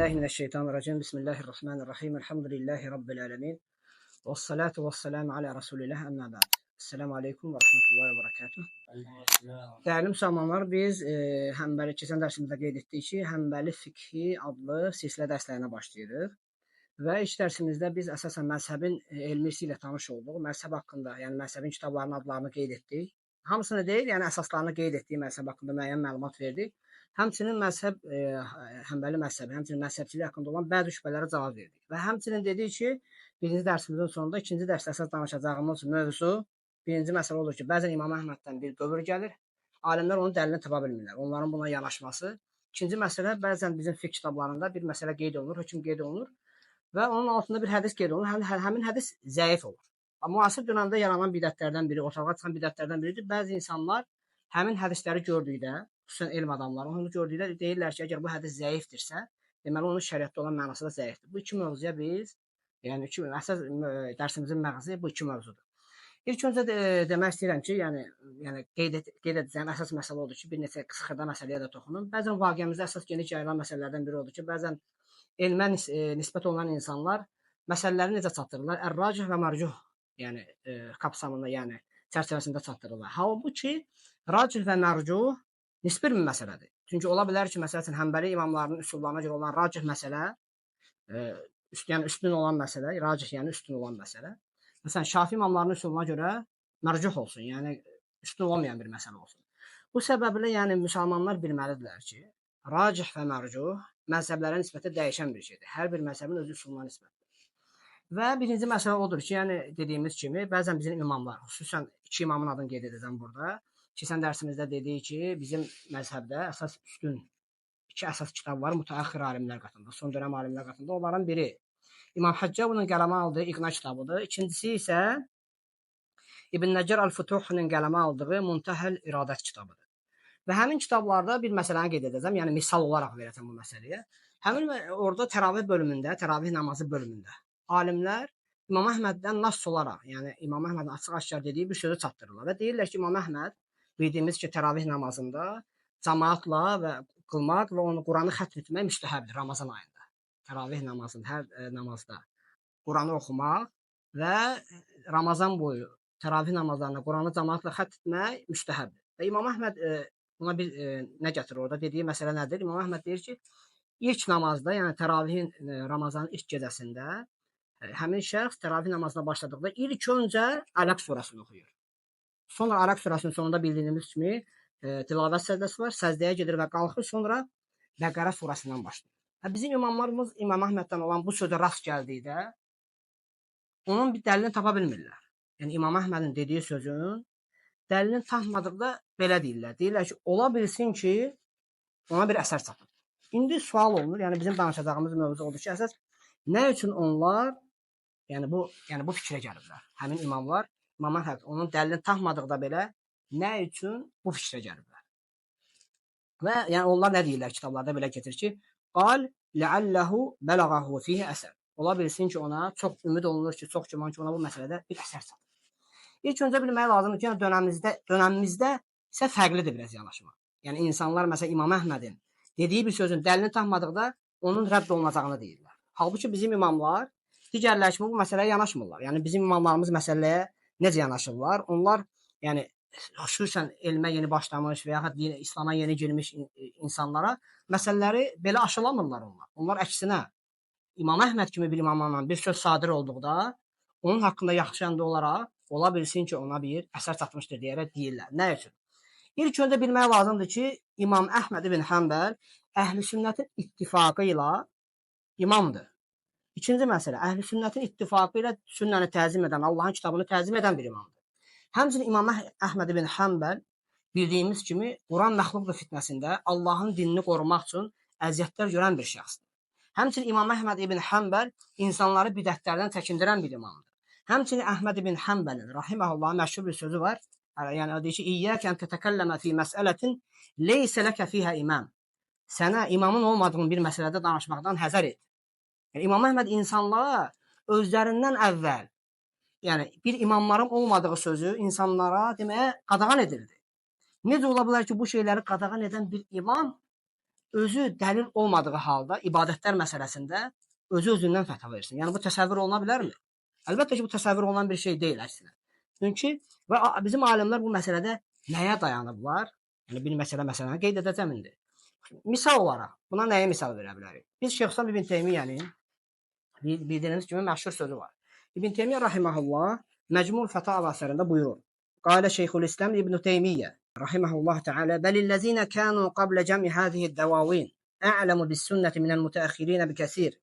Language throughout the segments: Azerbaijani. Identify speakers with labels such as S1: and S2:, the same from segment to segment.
S1: Euzubillahimineşşeytanirracim. Bismillahirrahmanirrahim. Elhamdülillahi Rabbil alemin. Vessalatu vesselamu ala Resulillah əmmə ba'd. Esselamu aleykum və rahmetullahi və barakatuh. Değerli müsəlmanlar, biz keçən dərsimizdə qeyd etdik ki, Həmbəli fiqhi adlı silsilə dərslərinə başlayırıq. Və ilk dərsimizdə biz əsasən məzhəbin elmisi ilə tanış olduq. Məzhəb haqqında, yəni məzhəbin kitablarının adlarını qeyd etdik. Hamısını deyil, yəni əsaslarını qeyd etdik, məzhəb haqqında müəyyən məlumat verdik. Həmçinin Həmbəli məzhəbi, həmçinin məzhəbçilik haqqında olan bəzi şübhələrə cavab verdik. Və həmçinin dedik ki, birinci dərsimizin sonunda ikinci dərsdə əsas danışacağımız mövzu, birinci məsələ olur ki, bəzən İmam Əhməddən bir dövr gəlir, alimlər onun dəlilini tapa bilmirlər, onların buna yanaşması. İkinci məsələ, bəzən bizim fiqh kitablarında bir məsələ qeyd olunur, hökm qeyd olunur və onun altında bir hədis qeyd olunur, həmin hədis zəif olur. Müasir dövrdə yaranan bidətlərdən biri, ortalığa çıxan bidətlərdən biridir. Bəzi insanlar həmin hədisləri gördükdə, xüsusən elm adamları onu gördükdə deyirlər ki, əgər bu hədis zəifdirsə, deməli onun şəriətdə olan mənası da zəifdir. Bu iki mövzuya biz, yəni əsas dərsimizin məqsədi bu iki mövzudur. İlk öncə demək istəyirəm ki, yəni qeyd edəcəyim əsas məsələ odur ki, bir neçə xırda məsələyə də toxunum. Bəzən vaqiəmizdə əsas geniş yayılan məsələlərdən biri odur ki, bəzən elmə nisbət olunan insanlar məsələləri necə çatdırırlar? Ər-racih və mərcuh, yəni kapsamında, yəni çərçivəsində çatdırırlar. Halbuki racih və mərcuh nisbi bir məsələdir. Çünki ola bilər ki, məsələn, Həmbəli imamlarının üsullarına görə olan racih məsələ, yəni üstün olan məsələ, racih yəni üstün olan məsələ. Məsələn, Şafi imamlarının üsuluna görə mərcuh olsun, yəni üstün olmayan bir məsələ olsun. Bu səbəblə yəni müsəlmanlar bilməlidirlər ki, racih və mərcuh məzhəblərə nisbətdə dəyişən bir şeydir. Hər bir məzhəbin öz üsuluna nisbətdir. Və birinci məsələ odur ki, yəni dediyimiz kimi, bəzən bizim imamlar, xüsusən iki imamın adını qeyd edəcəm burada. Keçən dərsimizdə dedik ki, bizim məzhəbdə əsas üstün iki əsas kitab var mütəəxxir alimlər qatında, son dönəm alimlər qatında. Onların biri İmam Həccavinin qələmə aldığı İqna kitabıdır. İkincisi isə İbn Nəcər Əl-Fütuhinin qələmə aldığı Muntəhəl İradət kitabıdır. Və həmin kitablarda bir məsələni qeyd edəcəm, yəni misal olaraq verəcəm bu məsələyə. Həmin orada təravih bölümündə, təravih namazı bölümündə alimlər İmam Əhməddən nas olaraq, yəni İmam Əhmədin açıq-aşkar dediyi bir sözü çatdırırlar və deyirlər ki, İmam Əhməd bildiyimiz ki, təravih namazında cəmaatla və qılmaq və onu Quranı xətm etmək müstəhəbdir Ramazan ayında. Təravih namazında, hər namazda Quranı oxumaq və Ramazan boyu təravih namazlarında Quranı cəmaatla xətm etmək müstəhəbdir. Və İmam Əhməd buna bir nə gətirir orada? Dediyi məsələ nədir? İmam Əhməd deyir ki, ilk namazda, yəni təravihin Ramazanın ilk gecəsində həmin şəxs təravih namazına başladıqda ilk öncə Ələq surəsini oxuyur. Sonra Ərəb surəsinin sonunda bildiyimiz kimi tilavət səjdəsi var. Səjdəyə gedir və qalxır, sonra Bəqərə surəsindən başlayır. Bizim imamlarımız İmam Əhməddən olan bu sözə rast gəldikdə onun bir dəlilini tapa bilmirlər. Yəni İmam Əhmədin dediyi sözün dəlilini tapmadıqda belə deyirlər. Deyirlər ki, ola bilsin ki, ona bir əsər çatır. İndi sual olunur, yəni bizim danışacağımız mövzu odur ki, əsas nə üçün onlar bu fikrə gəliblər? Həmin imamlar İmam Əhməd onun dəlilini tapmadıqda belə nə üçün bu fikrə gəliblər? Və yəni onlar nə deyirlər kitablarda belə gətirir ki, qal ləalləhu bəlağahu fihi əsər. Ola bilsin ki, ona çox ümid olunur ki, çox güman ki, ona bu məsələdə bir əsər çatır. İlk öncə bilmək lazımdır ki, yəni dönəmimizdə isə fərqlidir biraz yanaşma. Yəni insanlar məsələn İmam Əhmədin dediyi bir sözün dəlilini tapmadıqda onun rədd olunacağını deyirlər. Halbuki bizim imamlar digərləri kimi bu məsələyə yanaşmırlar. Yəni bizim imamlarımız məsələyə necə yanaşırlar? Onlar yəni xüsusən elmə yeni başlamış və yaxud İslam'a yeni girmiş insanlara məsələləri belə aşılamırlar onlar. Onlar əksinə İmam Əhməd kimi bir imamla bir söz sadir olduqda onun haqqında yaxşı olaraq ola bilsin ki, ona bir əsər çatmışdır deyərək deyirlər. Nə üçün? İlk öncə bilmək lazımdır ki, İmam Əhməd ibn Həmbəl Əhl-i-Sünnətin ittifaqı ilə imamdır. İkinci məsələ, Əhl-i-Sünnətin ittifaqı ilə sünnəni təzim edən, Allahın kitabını təzim edən bir imamdır. Həmçinin İmam Əhməd ibn Həmbəl bildiyimiz kimi Quran məxluqdur fitnəsində Allahın dinini qorumaq üçün əziyyətlər görən bir şəxsdir. Həmçinin İmam Əhməd ibn Həmbəl insanları bidətlərdən çəkindirən bir imamdır. Həmçinin Əhməd ibn Həmbəlin rahiməhullahın məşhur bir sözü var. Yəni o deyir ki, İyyəkən tətəkəlləmə fi məsələtin leysə ləkə fiyhə imam. Sənə imamın olmadığın bir məsələdə danışmaqdan həzər et. Yəni, İmam Əhməd insanlara özlərindən əvvəl, yəni bir imamların olmadığı sözü insanlara deməyə qadağan edildi. Necə ola bilər ki, bu şeyləri qadağan edən bir imam özü dəlil olmadığı halda ibadətlər məsələsində özü-özündən fətva versin. Yəni bu təsəvvür oluna bilərmi? Əlbəttə ki, bu təsəvvür olunan bir şey deyil əksinə. Çünki və bizim alimlər bu məsələdə nəyə dayanıblar? Yəni bir məsələni qeyd edəcəm indi. Misal olaraq buna nəyə misal verə bilərik? Biz Şeyxülislam İbn Teymiyənin bildiğiniz kimi məşhur sözü var. İbn Teymiyyə rahimehullah Mecmul Fetava əsərində buyurur. Qale Şeyxülislam İbn Teymiyyə rahimehullah Teala belillezine kanu qabla cem'i hadihi dawawin a'lamu bis-sunneti minel mutaakhirin bikesir.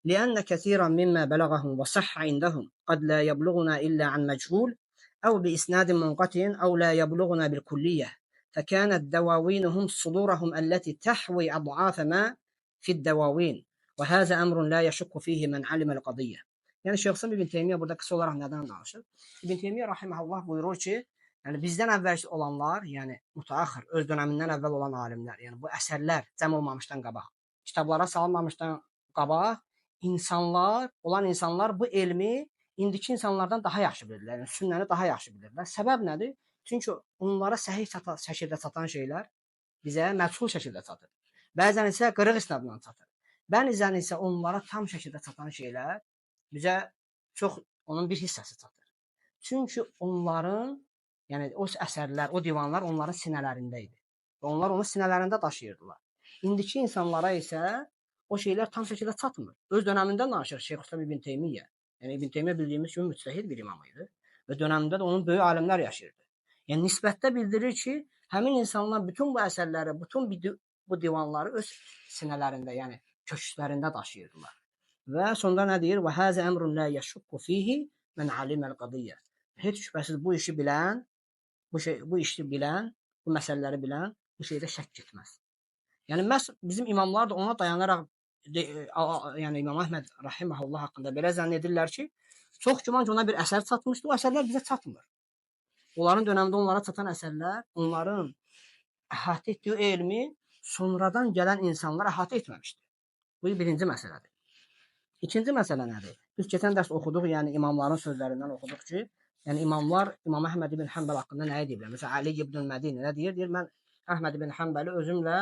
S1: لأن كثيرا مما بلغهم وصح عندهم قد لا يبلغنا إلا عن مجهول أو بإسناد منقطع أو لا يبلغنا بالكلية فكانت دواوينهم صدورهم التي تحوي أضعاف ما في الدواوين وهذا أمر لا يشك فيه من علم القضية. Yani Şeyxülislam İbn Teymiyyə burada qısa olaraq nədən danışır? İbn Teymiyyə rahimehullah buyurur ki, yəni bizdən əvvəl olanlar, yəni mütəaxir, öz dönəmindən əvvəl olan alimlər, yəni bu əsərlər cəm olmamışdan qabaq, kitablara salınmamışdan qabaq insanlar bu elmi indiki insanlardan daha yaxşı bilirlər. Yəni sünnəni daha yaxşı bilirlər. Səbəb nədir? Çünki onlara səhih şəkildə çatan şeylər bizə məchul şəkildə çatır. Bəzən isə qırıq isnadla çatır. Bəzən isə onlara tam şəkildə çatan şeylər bizə çox onun bir hissəsi çatır. Çünki onların, yəni o əsərlər, o divanlar onların sinələrində idi. Və onlar onu sinələrində daşıyırdılar. İndiki insanlara isə o şeylər tam şəkildə çatmır. Öz dönəmindən danışır Şeyxülislam İbn Teymiyyə. Yəni İbn Teymiyyə bildiyimiz kimi müctəhid bir imam idi və dönəmində də onun böyük alimlər yaşayırdı. Yəni nisbətdə bildirir ki, həmin insanlar bütün bu əsərləri, bütün bu divanları öz sinələrində, yəni kökslərində daşıyırdılar. Və sonda nə deyir? Və həzə əmrun la yəşukku fihi mən alimel qadiyyə. Heç şübhəsiz bu işi bilən, bu məsələləri bilən bu şeydə şəkk etməz. Yəni bizim imamlar da ona dayanaraq yəni İmam Əhməd rahimehullah haqqında belə zənn edirlər ki, çox güman ki ona bir əsər çatmışdı, o əsərlər bizə çatmır. Onların dönəmində onlara çatan əsərlər, onların əhatə etdiyi elmi sonradan gələn insanlar əhatə etməmişdi. Bu birinci məsələdir. İkinci məsələ nədir? Biz keçən dərs oxuduq, yəni imamların sözlərindən oxuduq ki, yəni imamlar İmam Əhməd ibn Həmbəl haqqında nə deyiblər? Məsələn, Ali ibn Mədini nə deyir? Deyir, mən Əhməd ibn Həmbəli özümlə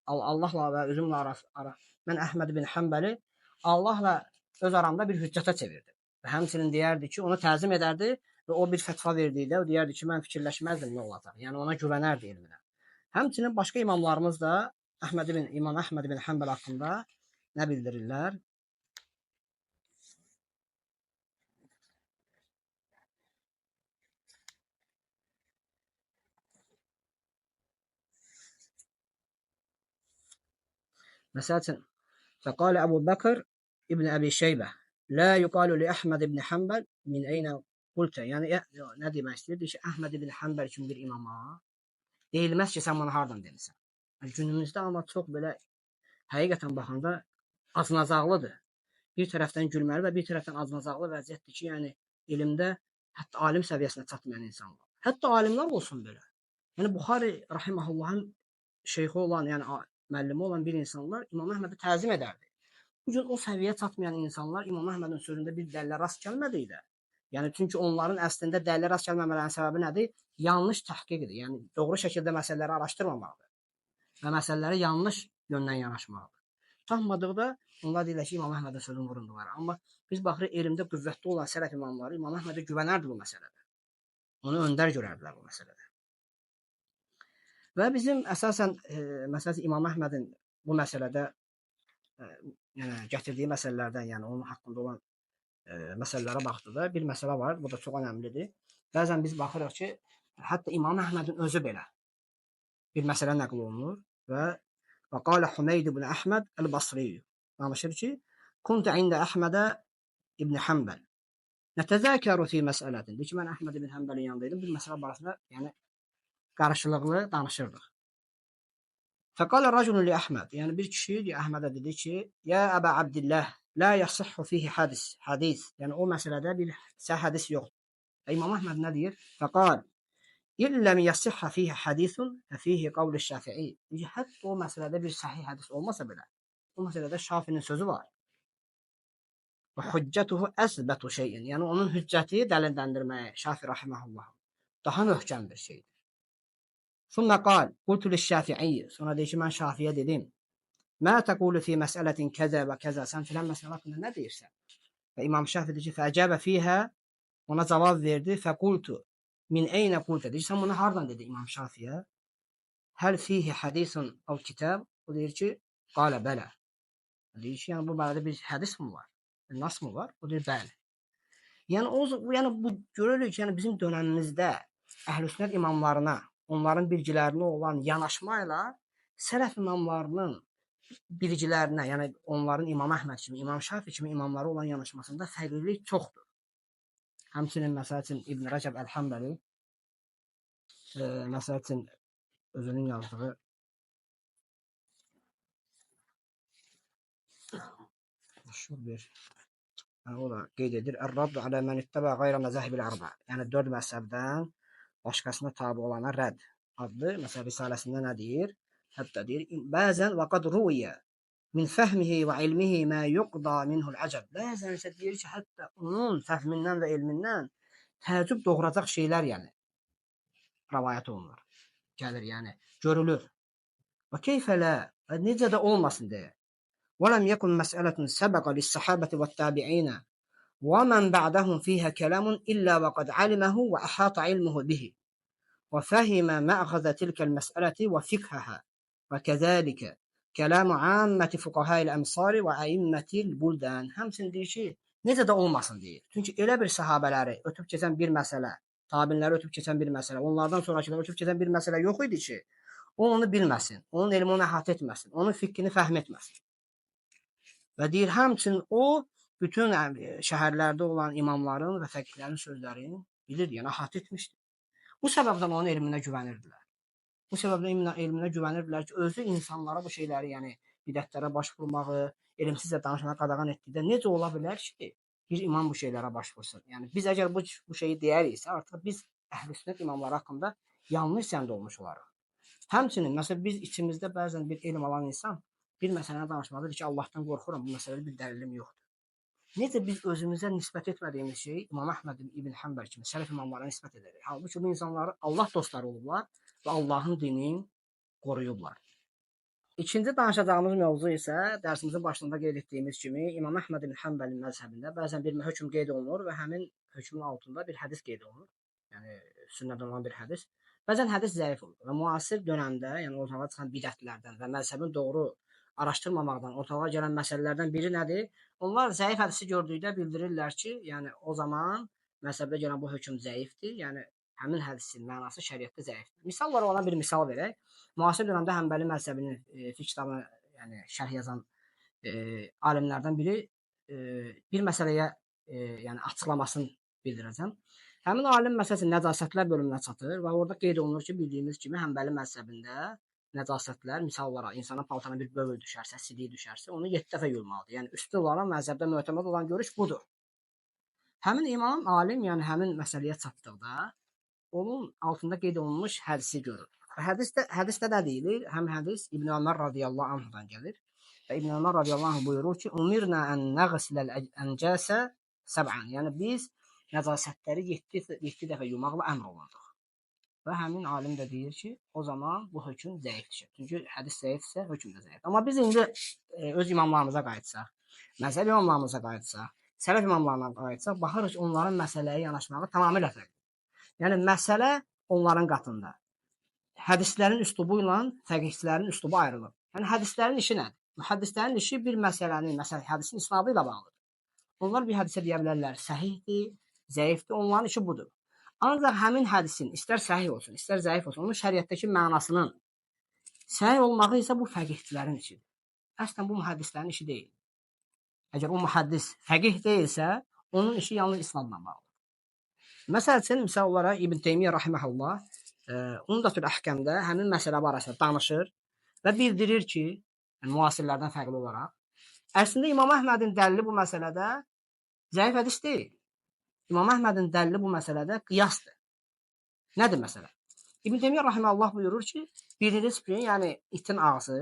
S1: Allahla və özümlə mən Əhməd ibn Həmbəli Allahla öz aramda bir hüccətə çevirdim. Və həmçinin deyərdi ki, onu təzim edərdi və o bir fətva verdikdə o deyərdi ki, mən fikirləşməzdim nə olacaq. Yəni ona güvənərdi elminə. Həmçinin başqa imamlarımız da İmam Əhməd ibn Həmbəl haqqında nə bildirirlər? Məsələn, فقال أبو بكر ابن أبي شيبة لا يقال لأحمد بن حنبل من أين قلت. Yəni nə demək istəyirdi ki, Əhməd ibn Həmbəl kimi bir imama deyilməz ki, sən bunu hardan demisən. Yəni günümüzdə amma çox belə həqiqətən baxanda acınacaqlıdır. Bir tərəfdən gülməli və bir tərəfdən acınacaqlı vəziyyətdir ki, yəni elmdə hətta alim səviyyəsinə çatmayan insanlar. Hətta alimlər olsun belə. Yəni Buxari rahimehullahın şeyxi olan, yəni müəllimi olan bir insanlar İmam Əhmədi təzim edərdi. Bu cür o səviyyə çatmayan insanlar İmam Əhmədin sözündə bir dəlillə rast gəlmədikdə, yəni çünki onların əslində dəlillə rast gəlməmələrinin səbəbi nədir? Yanlış təhqiqdir. Yəni doğru şəkildə məsələləri araşdırmamaqdır və məsələlərə yanlış yöndən yanaşmaqdır. Tapmadıqda onlar deyirlər ki, İmam Əhmədin sözünü vurundular. Amma biz baxırıq elmdə qüvvətli olan sələf imamları İmam Əhmədə güvənərdi bu məsələdə. Onu öndər görərdilər bu məsələdə. Və bizim əsasən İmam Əhmədin bu məsələdə yəni gətirdiyi məsələlərdən, yəni onun haqqında olan məsələlərə baxdıqda bir məsələ var, bu da çox önəmlidir. Bəzən biz baxırıq ki, hətta İmam Əhmədin özü belə bir məsələ nəql olunur və qala Humeyd ibn Əhməd el-Basri danışır ki, kuntu ində Əhmədə ibn Həmbəl nətəzəkəru fi məsələtin. Deyir ki, mən Əhməd ibn Həmbəlin yanındaydım, bir məsələ barəsində yəni qarşılıqlı danışırdıq. Fəqalə rəculun li Əhməd, yəni bir kişi Əhmədə dedi ki, ya Əbə Abdillah, la yasihhu fihi hadis, yəni o məsələdə bir səhih hədis yoxdur. İmam Əhməd nə deyir? Fəqal, illəm yasihha fihi hadisun, fihi qavlu Şafii. Hətta o məsələdə bir səhih hədis olmasa belə, o məsələdə Şafinin sözü var. Və hüccətuhu əsbətu şeyin, yəni onun hüccəti dəliləndirməyə Şafi rahimehullah daha möhkəm bir şeydir. Sonra qal, qultu liş-Şafi'i. Sonra deyir ki, mən Şafiyə dedim. Mə təqulu fi məsələtin kəzə və kəzə. Sən filan məsələ haqqında nə deyirsən? Və İmam Şafi deyir ki, fəcəbə fiyhə, ona cavab verdi. Fəqultu min eynə qultə. Deyir, sən bunu hardan dedi İmam Şafiyə? Həl fihi hadisun əv kitab? O deyir ki, qalə bələ. Deyir ki, yəni bu barədə bir hədis mi var? Nas mı var? O deyir, bəli. Yəni bu görürük ki, yəni bizim dövrümüzdə Əhlüsünnət imamlarına, onların bilgilərinə olan yanaşmayla sələf imamlarının bilgilərinə, yəni onların İmam Əhməd kimi, İmam Şafi kimi imamlara olan yanaşmasında fərqlilik çoxdur. Həmçinin məsəl üçün İbn Rəcəb Əl-Həmbəli məsəl üçün özünün yazdığı məşhur bir o da qeyd edir. Ər-Raddu alə mən ittəbə qeyra məzəhibil ərba. Yəni 4 məzhəbdən başqasına tabe olana rədd adlı məsəl risaləsində nə deyir? Hətta deyir, bəzən və qad ruiyə min fəhmihi və ilmihi mə yuqda minhul əcəb. Bəzən isə deyir ki, hətta onun fəhmindən və elmindən təəccüb doğuracaq şeylər yəni rəvayət olunur. Gəlir, yəni görülür. Və keyfə lə, necə də olmasın deyə. وَلَمْ يَكُنْ مَسْأَلَةٌ سَبَقَ لِلصَّحَابَةِ وَالتَّابِعِينَ وَمَنْ بَعْدَهُمْ فِيهَا كَلَامٌ إِلَّا وَقَدْ عَلِمَهُ وَأَحَاطَ عِلْمُهُ بِهِ وَفَهِمَ مَأْخَذَ تِلْكَ الْمَسْأَلَةِ وَفِقْهَهَا وَكَذَلِكَ كَلَامُ عَامَّةِ فُقَهَاءِ الْأَمْصَارِ وَأَئِمَّةِ الْبُلْدَانِ. Həmçinin deyir ki, necə də olmasın deyir. Çünki elə bir sahabələri ötüb keçən bir məsələ, tabinləri ötüb keçən bir məsələ, onlardan sonrakılar ötüb keçən bir məsələ yox idi ki, o onu bilməsin, onun elmi onu əhatə etməsin, onun fikrini fəhm etməsin. Və deyir, həmçinin o, bütün şəhərlərdə olan imamların və fəqihlərin sözlərini bilir, yəni əhatə etmişdir. Bu səbəbdən onun elminə güvənirdilər. Bu səbəbdən elminə güvənirdilər ki, özü insanlara bu şeyləri, yəni bidətlərə baş vurmağı, elmsizlə danışmağı qadağan etdikdə necə ola bilər ki, bir imam bu şeylərə baş vursun? Yəni biz əgər bu şeyi deyəriksə, artıq biz Əhlüsünnət imamları haqqında yanlış zənd olmuş olarıq. Həmçinin, məsələn, biz içimizdə bəzən bir elm alan insan bir məsələni danışmalıdır ki, Allahdan qorxuram, bu məsələdə bir dəlilim yoxdur. Necə biz özümüzə nisbət etmədiyimiz şeyi İmam Əhməd ibn Həmbəl kimi sələf imamlara nisbət edirik. Halbuki bu insanlar Allah dostları olublar və Allahın dinini qoruyublar. İkinci danışacağımız mövzu isə dərsimizin başında qeyd etdiyimiz kimi İmam Əhməd ibn Həmbəlin məzhəbində bəzən bir hökm qeyd olunur və həmin hökmün altında bir hədis qeyd olunur. Yəni sünnədən olan bir hədis. Bəzən hədis zəif olur və müasir dövrdə, yəni ortaya çıxan bidətlərdən və məzhəbin doğru araşdırmamaqdan ortaya gələn məsələlərdən biri nədir? Onlar zəif hədisi gördükdə bildirirlər ki, yəni o zaman məzhəbdə gələn bu hökm zəifdir, yəni həmin hədisin mənası şəriətdə zəifdir. Misal olaraq ona bir misal verək. Müasir dövrdə Həmbəli məzhəbinin fiqh kitabını yəni şərh yazan alimlərdən biri bir məsələyə yəni açıqlamasını bildirəcəm. Həmin alim məsələn nəcasətlər bölümünə çatır və orada qeyd olunur ki, bildiyimiz kimi Həmbəli məzhəbində nəcasətlər, misal olaraq insanın paltarına bir bövül düşərsə, sidik düşərsə, onu 7 dəfə yuyulmalıdır. Yəni üstün olan məzhəbdə mötəməd olan görüş budur. Həmin imam alim, yəni həmin məsələyə çatdıqda onun altında qeyd olunmuş hədisi görür. Hədisdə nə deyilir? Həm hədis İbn Ömər radiyallahu anhudan gəlir və İbn Ömər radiyallahu anh buyurur ki, "Umirna an naghsilə al-anjasa sab'an." Yəni biz nəcasətləri 7 dəfə yumaqla əmr olunduq. Və həmin alim də deyir ki, o zaman bu hökm zəifdir. Çünki hədis zəifsə, hökm də zəifdir. Amma biz indi öz imamlarımıza qayıtsaq, məzhəb imamlarımıza qayıtsaq, sələf imamlarına qayıtsaq, baxırıq ki, onların məsələyə yanaşmağı tamamilə fərqlidir. Yəni məsələ onların qatında. Hədislərin üslubu ilə fəqihçilərin üslubu ayrılır. Yəni hədislərin işi nədir? Mühəddislərin işi bir məsələnin, məsələn, hədisin isnadı ilə bağlıdır. Onlar bir hədisə deyə bilərlər, səhihdir, zəifdir, onların işi budur. Ancaq həmin hədisin istər səhih olsun, istər zəif olsun, onun şəriətdəki mənasının səhih olmağı isə bu fəqihçilərin işidir. Əslən bu mühəddislərin işi deyil. Əgər o mühəddis fəqih deyilsə, onun işi yalnız İslamla bağlıdır. Məsəl üçün, misal olaraq İbn Teymiyyə rahimehullah Umdatul Əhkamda həmin məsələ barəsində danışır və bildirir ki, yəni müasirlərdən fərqli olaraq, əslində İmam Əhmədin dəlili bu məsələdə zəif hədis deyil. İmam Əhmədin dəlili bu məsələdə qiyasdır. Nədir məsələ? İbn Teymiyyə rahimehullah buyurur ki, biliriz ki, yəni itin ağzı,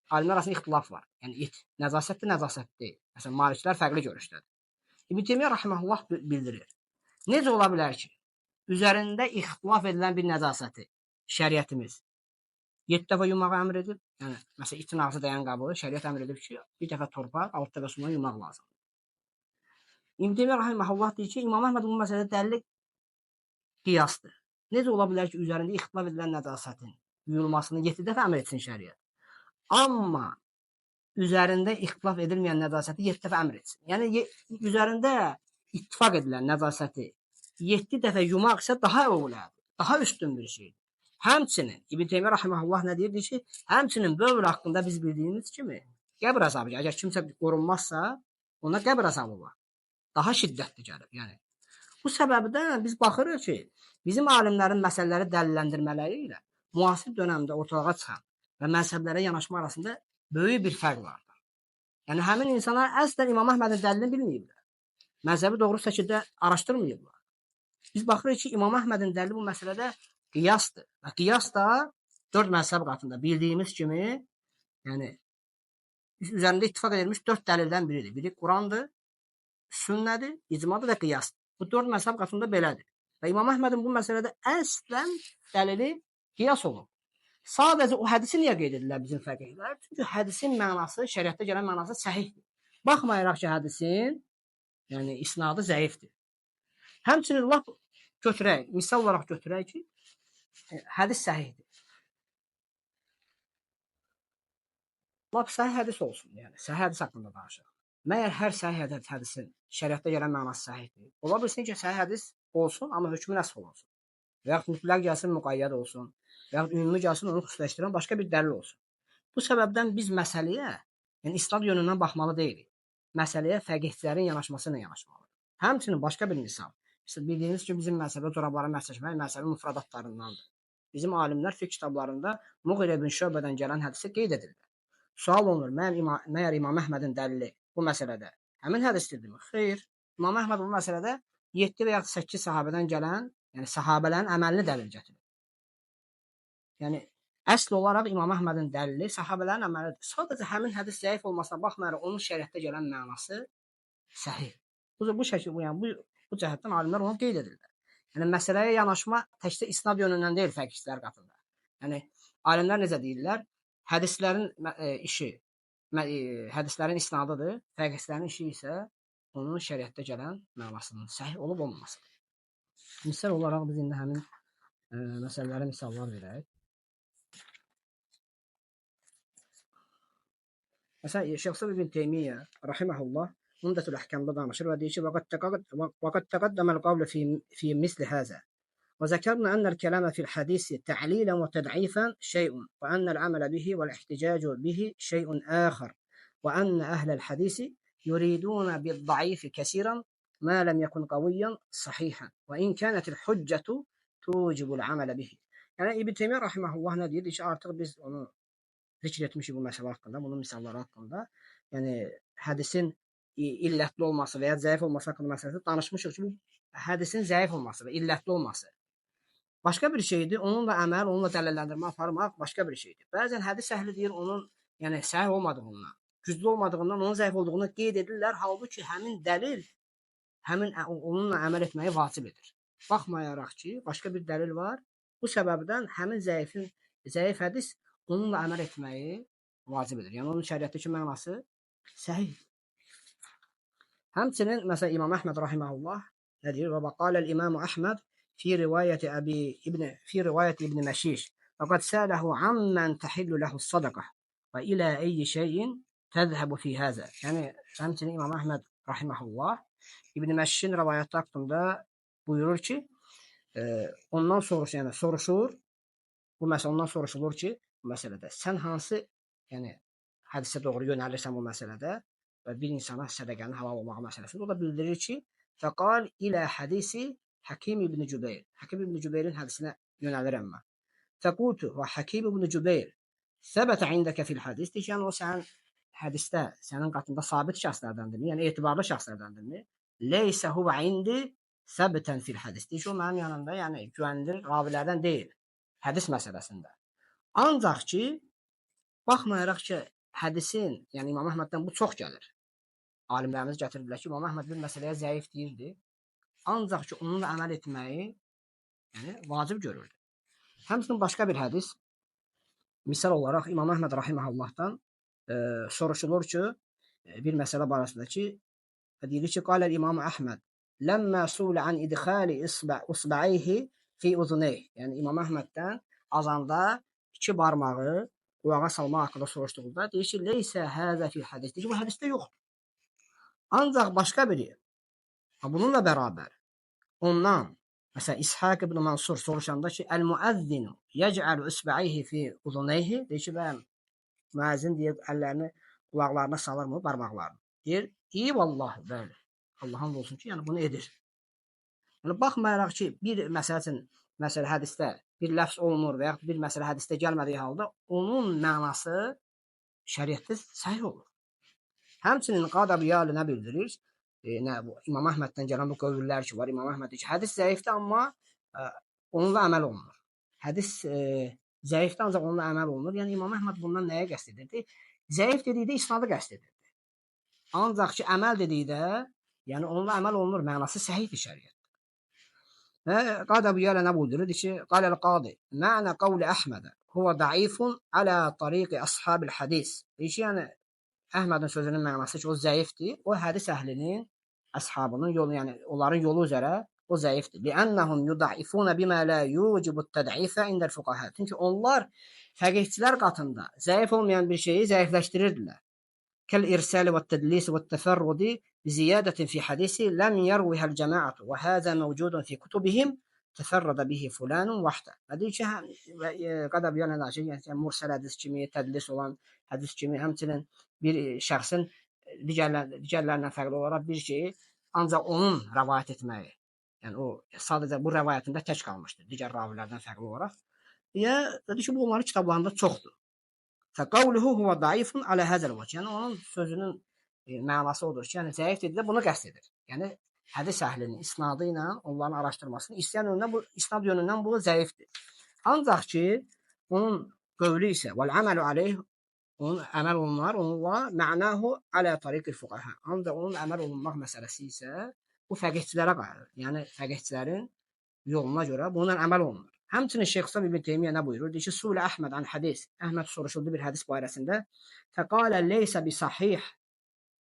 S1: alimlər arasında ixtilaf var. Yəni it nəcasətdir, nəcasət deyil. Məsələn, maliklər fərqli görüşdədir. İbn Teymiyyə rahimehullah bildirir. Necə ola bilər ki, üzərində ixtilaf edilən bir nəcasəti şəriətimiz 7 dəfə yumağı əmr edib. Yəni məsələn itin ağzı dayan qabığı şəriət əmr edib ki, bir dəfə torpaq, 6 dəfə sudan yumaq lazım. İbn Teymiyyə rahimehullah deyir ki, İmam Əhməd bu məsələdə dəlil qiyasdır. Necə ola bilər ki, üzərində ixtilaf edilən nəcasətin yuyulmasını 7 dəfə əmr etsin şəriət. Amma üzərində ixtilaf edilməyən nəcasəti 7 dəfə əmr etsin. Yəni üzərində ittifaq edilən nəcasəti 7 dəfə yumaq isə daha əvvəladır, daha üstün bir şeydir. Həmçinin İbn Teymiyyə rahimehullah nə deyir ki, həmçinin bövr haqqında biz bildiyimiz kimi qəbr əzabı, əgər kimsə qorunmazsa, ona qəbr əzabı var. Daha şiddətli gəlir. Yəni bu səbəbdən biz baxırıq ki, bizim alimlərin məsələləri dəlilləndirmələri ilə müasir dövrdə ortalığa çıxan və məzhəblərə yanaşma arasında böyük bir fərq vardır. Yəni həmin insanlar əslən İmam Əhmədin dəlilini bilməyiblər. Məzhəbi doğru şəkildə araşdırmayıblar. Biz baxırıq ki, İmam Əhmədin dəlili bu məsələdə qiyasdır. Və qiyas da 4 məzhəb qatında bildiyimiz kimi, yəni üzərində ittifaq edilmiş 4 dəlildən biridir. Biri Qurandır, sünnədir, icmadır və qiyasdır. Bu 4 məzhəb qatında belədir. Və İmam Əhmədin bu məsələdə əslən dəlili qiyas olur. Sadəcə o hədisi niyə qeyd edirlər bizim fəqihlər? Çünki hədisin mənası, şəriətdə gələn mənası səhihdir. Baxmayaraq ki, hədisin yəni isnadı zəifdir. Həmçinin laf götürək, misal olaraq götürək ki, hədis səhihdir. Laf səhih hədis olsun, yəni səhih hədis haqqında danışırıq. Məyər hər səhih hədisin şəriətdə gələn mənası səhihdir? Ola bilsin ki, səhih hədis olsun, amma hökmü nəsx olsun. Və yaxud mütləq gəlsin, müqayyəd olsun. Və yaxud ümumi gəlsin, onu xüsusiləşdirən başqa bir dəlil olsun. Bu səbəbdən biz məsələyə, yəni isnad yönündən baxmalı deyilik. Məsələyə fəqihçilərin yanaşması ilə yanaşmalıdır. Həmçinin başqa bir misal. Bildiyiniz ki, bizim məsələ corabları məhsəşmək məsələ müfradatlarındandır. Bizim alimlər fiqh kitablarında Muğirə ibn Şöbədən gələn hədisi qeyd edirlər. Sual olunur, məyər İmam Əhmədin dəlili bu məsələdə həmin hədisdirmi? Xeyr. İmam Əhməd bu məsələdə 7 və ya 8 sahabədən gələn, yəni sahabələrin əməlini dəlil gətirir. Yəni əsl olaraq İmam Əhmədin dəlili sahabələrin əməlidir. Sadəcə həmin hədis zəif olmasına baxmayaraq onun şəriətdə gələn mənası səhih. Bu şəkil, yəni bu cəhətdən alimlər onu qeyd edirlər. Yəni məsələyə yanaşma təkcə isnad yönündən deyil fəqihçilər qatında. Yəni alimlər necə deyirlər? Hədislərin işi hədislərin isnadıdır, fəqihçilərin işi isə onun şəriətdə gələn mənasının səhih olub olmamasıdır. Misal olaraq biz indi həmin məsələlərə misallar verək. Məsələn, Şeyx İbn Teymiyyə rahimehullah Umdetül Ahkam'da danışır və deyir ki, وَقَدْ تَقَدَّمَ الْقَوْلُ فِي مِثْلِ هَذَا وذكرنا أن الكلام في الحديث تعليلا وتضعيفا شيء وأن العمل به والاحتجاج به شيء آخر وأن أهل الحديث يريدون بالضعيف كثيرا ما لم يكن قويا صحيحا وإن كانت الحجة توجب العمل به. Yəni İbn Teymiyyə rahimehullah nə deyir ki, artıq biz onu zikr etmişik bu məsələ haqqında, bunun misalları haqqında. Yəni hədisin illətli olması və ya zəif olması haqqında məsələdə danışmışıq ki, bu hədisin zəif olması və illətli olması başqa bir şeydir. Onunla əməl, onunla dəlilləndirmə aparmaq başqa bir şeydir. Bəzən hədis əhli deyir onun, yəni səhih olmadığından, güclü olmadığından, onun zəif olduğunu qeyd edirlər. Halbuki həmin dəlil onunla əməl etməyi vacib edir. Baxmayaraq ki, başqa bir dəlil var. Bu səbəbdən həmin zəif hədis onunla əməl etməyi vacib edir. Yəni onun şəriətdəki mənası səhih. Həmçinin məsələn İmam Əhməd rahimehullah nə deyir? Və qala el-İmam Əhməd في رواية ابن مشيش فقد سأله عمن تحل له الصدقة وإلى أي شيء تذهب في هذا. Yani həmçinin İmam Əhməd rahimehullah İbn Məşşin rivayəti haqqında buyurur ki, ondan soruşur, bu məsələ ondan soruşulur ki, bu məsələdə sən hansı, yəni hədisə doğru yönəlirsən bu məsələdə və bir insana sədəqənin halal olmağı məsələsində, o da bildirir ki, fəqal ilə hədisi Hakim ibn Cübeyr. Hakim ibn Cübeyrin hədisine yönəlirəm mən. Fəqultu və Hakim ibn Cübeyr səbətə indəkə fil hədis. Deyir ki, yəni o sənin hədisdə, sənin qatında sabit şəxslərdəndirmi? Yəni etibarlı şəxslərdəndirmi? Leysə huvə indi səbətən fil hədis. Deyir ki, o mənim yanımda, yəni güvənilir ravilərdən deyil. Hədis məsələsində. Ancaq ki, baxmayaraq ki, hədisin, yəni İmam Əhməddən bu çox gəlir. Alimlərimiz gətirdilər ki, İmam Əhməd bir məsələyə zəif deyirdi. Ancaq ki, onunla əməl etməyi yəni, vacib görürdü. Həmçinin başqa bir hədis Misal olaraq İmam Əhməd rahimehullahdan soruşulur ki, bir məsələ barəsində ki, deyir ki, qala İmam Əhməd ləmmə su'ila an idxali isba'ayhi fi uzunayhi. Yəni İmam Əhməddən azanda iki barmağı qulağa salmaq haqqında soruşduqda deyir ki, leysə həzə fi hadis. Deyir ki, bu hədisdə yoxdur. Ancaq başqa biri bununla bərabər ondan mesela İshak ibn Mansur soruşanda ki, el-muəzzinu yec'alu isba'ayhi fi uzunayhi. Deyir ki, ben müəzzin deyir, əllərini qulaqlarına salır mı, barmaqlarını? Deyir, iyi vallahi, bəli. Allah'ın olsun ki, yəni bunu edir. Yəni baxmayaraq ki, bir məsələ hədisdə bir ləfz olunur və ya bir məsələ hədisdə gəlmədiyi halda onun mənası şəriətdə səhih olur. Həmçinin Qadabiyali nə bildirir? Bu İmam Əhməddən gələn bu qövüllər ki var. İmam Əhməd deyir ki, hədis zəifdir, amma onunla əməl olunur. Hədis zəifdir, ancaq onunla əməl olunur. Yəni İmam Əhməd bundan nəyə qəsd edirdi? Zəif dedikdə isnadı qəsd edirdi. Ancaq ki, əməl dedikdə, yəni onunla əməl olunur, mənası səhihdir şəriətdə. Və Qadabiyali nə bildirir? Deyir ki, qaləl qadi, mə'nə qavli Əhmədə huva daifun alə tariqi ashabil hədis. Deyir ki, yəni Əhmədin sözünün mənası ki, o zəifdir. O hədis əhlinin, əshabının yolu, yəni onların yolu üzrə o zəifdir. Li'annahum yudaifuna bima la yujibu at-tad'ifə indəl fuqaha. Çünki onlar fəqihçilər qatında zəif olmayan bir şeyi zəifləşdirirdilər. Kəl irsal və tədlis və təfərrud bi ziyadətin fi hadisi lam yarwiha al-cemaatu və hada mevcudun fi kutubihim təfərrada bihi fulanun vahdə. Deyir ki, Qadabiyali nəşr, yəni mursal hədis kimi, tədlis olan hədis kimi, həmçinin bir şəxsin digərlərindən fərqli olaraq bir şeyi ancaq onun rəvayət etməyi, yəni o sadəcə bu rəvayətində tək qalmışdır, digər ravilərdən fərqli olaraq. Dedi ki, bu onların kitablarında çoxdur. Fəqavluhu huva daifun alə həzəl vəc. Yəni onun sözünün mənası odur ki, yəni zəif dedilə bunu qəsd edir. Yəni hədis əhlinin isnadı ilə onların araşdırmasını isnad yönündən bu zəifdir. Ancaq ki, onun qövlü isə vəl-əməlu aleyh, onun əməl olunar, onunla mə'nahu alə tariqil fuqaha. Ancaq onun əməl olunmaq məsələsi isə bu fəqihçilərə qayıdır. Yəni fəqihçilərin yoluna görə bununla əməl olunur. Həmçinin Şeyx İslam İbn Teymiyyə nə buyurur? Deyir ki, Su'lə Əhməd an hədis. Əhməd soruşuldu bir hədis barəsində. Fəqalə leysə bi sahih.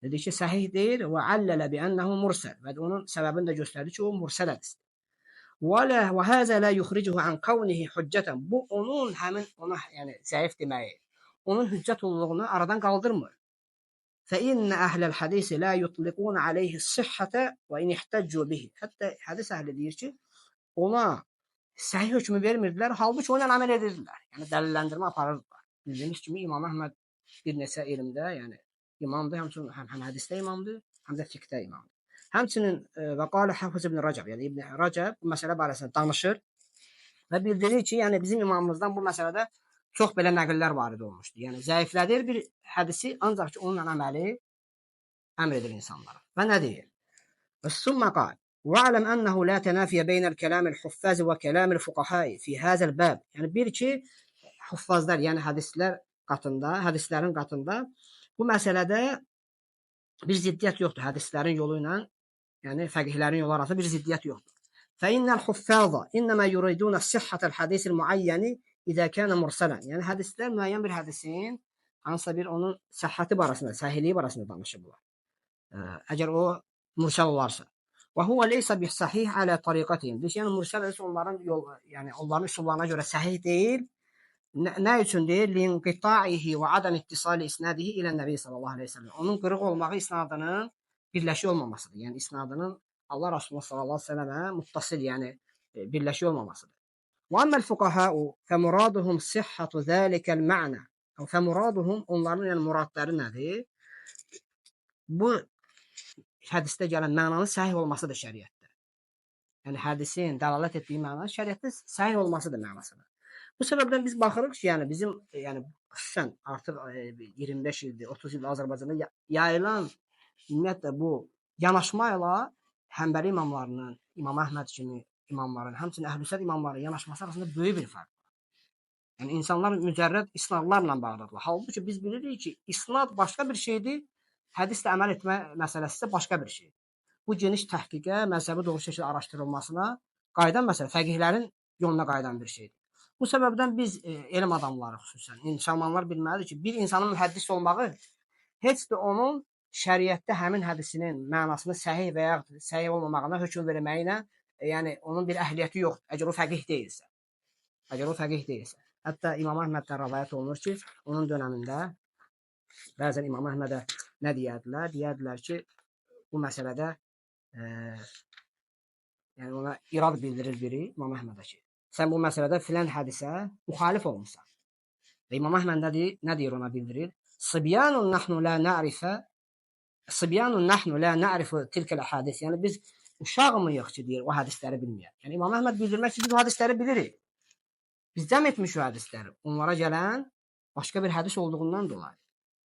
S1: Dedi ki, səhih deyil və allələ bi ənəhu mursəl. Və onun səbəbini də göstərdi ki, o mursəl hədisdir. Və həzə lə yuxricuhu an qavnihi hüccətən. Bu onun həmin ona yəni zəif deməyi, onun hüccət olduğunu aradan qaldırmır. Fə innə əhləl hədisi lə yutliqun aleyhi sihhətə və in ihtəccu bihi. Hətta hədis əhli deyir ki, ona səhih hökmü vermirdilər, halbuki onunla əməl edirdilər. Yəni dəlilləndirmə aparırdılar. Bildiyimiz kimi İmam Əhməd bir neçə elmdə, yəni imamdır, həm hədisdə imamdır, həm də fiqhdə imamdır. Həmçinin və qalə Hafiz ibn Rəcəb, yəni İbn Rəcəb bu məsələ barəsində danışır və bildirir ki, yəni bizim imamımızdan bu məsələdə çox belə nəqillər varid olmuşdur. Yəni zəiflədir bir hədisi, ancaq ki onunla əməli əmr edir insanlara. Və nə deyir? Və sümmə qal وَعْلَمْ أَنَّهُ لَا تَنَافِيَ بَيْنَ الْكَلَامِ الْحُفَّاظِ وَكَلَامِ الْفُقَهَاءِ فِي هَذَا الْبَابِ. Yəni bir ki, huffazlar, yəni hədislərin qatında bu məsələdə bir ziddiyyət yoxdur. Hədislərin yolu ilə, yəni fəqihlərin yolu arasında bir ziddiyyət yoxdur. فَإِنَّ الْحُفَّاظَ إِنَّمَا يُرِيدُونَ صِحَّةَ الْحَدِيثِ الْمُعَيَّنِ إِذَا كَانَ مُرْسَلًا. Yəni hədislər müəyyən bir hədisin hansısa bir onun səhhəti barəsində, səhihliyi barəsində danışırlar. Əgər o mursal olarsa. Və huwa leysa bi sahih ala tariqatihim. Yəni mursal hədis onların yol, yəni onların üsullarına görə səhih deyil. Nə üçün deyil? Linqita'ihi və adam ittisali isnadihi ilə Nəbi sallallahu əleyhi və səlləm. Onun qırıq olmağı isnadının birləşik olmamasıdır. Yəni isnadının Allah Rasulullah sallallahu əleyhi və səlləmə muttasil, yəni birləşik olmamasıdır. Və amma'l fuqaha'u femuraduhum sihhatu zalikal ma'na. Femuraduhum onların yəni muradları nədir? Bu hədisdə gələn mənanın səhih olmasıdır şəriətdə. Yəni hədisin dəlalət etdiyi məna şəriətdə səhih olmasıdır mənasıdır. Bu səbəbdən biz baxırıq ki, yəni bizim xüsusən artıq 25 ildir, 30 ildir Azərbaycanda yayılan ümumiyyətlə bu yanaşma ilə Həmbəli imamlarının, İmam Əhməd kimi imamların, həmçinin Əhlüsünnət imamlarının yanaşması arasında böyük bir fərq var. Yəni insanlar mücərrəd isnadlarla bağlıdırlar. Halbuki biz bilirik ki, isnad başqa bir şeydir. Hədislə əməl etmə məsələsi isə başqa bir şeydir. Bu geniş təhqiqə, məzhəbi doğru şəkildə araşdırılmasına qayıdan məsələ, fəqihlərin yoluna qayıdan bir şeydir. Bu səbəbdən biz elm adamları xüsusən müsəlmanlar bilməlidir ki, bir insanın mühəddis olmağı heç də onun şəriətdə həmin hədisinin mənasını səhih və ya səhih olmamağına hökm verməyinə, yəni onun bir əhliyyəti yoxdur, əgər o fəqih deyilsə. Əgər o fəqih deyilsə. Hətta İmam Əhməddən rəvayət olunur ki, onun dönəmində bəzən İmam Əhmədə nə deyərdilər? Deyərdilər ki, bu məsələdə yəni ona irad bildirir biri İmam Əhmədə ki, sən bu məsələdə filan hədisə müxalif olmusan. Və İmam Əhməd nə deyir ona bildirir? Sibyanun nahnu la na'rifu tilkəl hədis. Yəni biz uşağmıyıq ki, deyir, o hədisləri bilməyək. Yəni İmam Əhməd bildirmək ki, biz o hədisləri bilirik. Biz cəm etmiş o hədisləri. Onlara gələn başqa bir hədis olduğundan dolayı.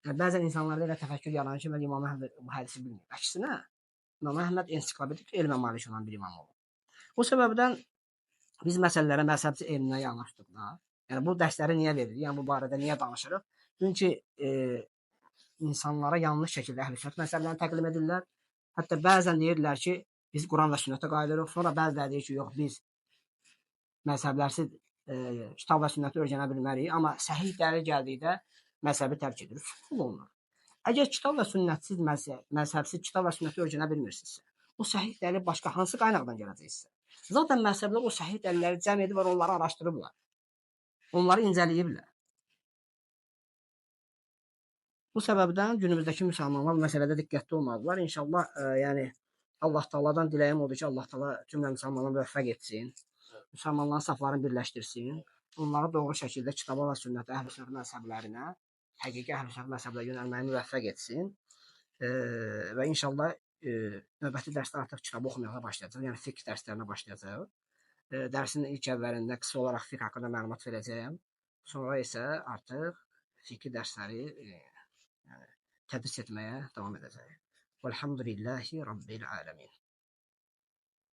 S1: Yəni bəzən insanlarda elə təfəkkür yaranır ki, İmam Əhməd bu hədisi bilmir. Əksinə, İmam Əhməd ensiklopedik elmə malik olan bir imam olur. Bu səbəbdən biz məsələlərə məzhəbçi elminə yanaşdıqda, yəni bu dərsləri niyə veririk? Yəni bu barədə niyə danışırıq? Çünki insanlara yanlış şəkildə əhl-i-sünnət məsələlərini təqdim edirlər. Hətta bəzən deyirlər ki, biz Quran və sünnətə qayıdırıq. Sonra bəziləri deyir ki, yox, biz məzhəblərsiz kitab və sünnəti öyrənə bilmərik, amma səhih dəlil gəldikdə məzhəbi tərk edirik. Sülh olunur. Əgər kitab və sünnətsiz məzhəbsiz kitab və sünnəti öyrənə bilmirsinizsə, o səhih dəlil başqa hansı qaynaqdan gələcəksə, zaten məzhəblər o səhih dəlilləri cəm edib və onları araşdırıblar. Onları incələyiblər. Bu səbəbdən günümüzdəki müsəlmanlar bu məsələdə diqqətli olmalıdırlar. İnşallah, yəni Allah Taala'dan diləyim odur ki, Allah Taala cümlə müsəlmanları müvəffəq etsin. Müsəlmanların saflarını birləşdirsin. Onları doğru şəkildə kitaba və sünnətə, əhl-i-sünnət məzhəblərinə, həqiqi əhl-i-sünnət məzhəblərinə yönəlməyə müvəffəq etsin. Və inşallah növbəti dərsdə artıq kitabı oxumağa başlayacağıq. Yəni fiqh dərslərinə başlayacağıq. Dərsin ilk əvvəlində qısa olaraq fiqh haqqında məlumat verəcəyəm. Sonra isə artıq fiqh dərsləri tədris etməyə davam edəcək. Velhamdülillahi Rabbil alemin.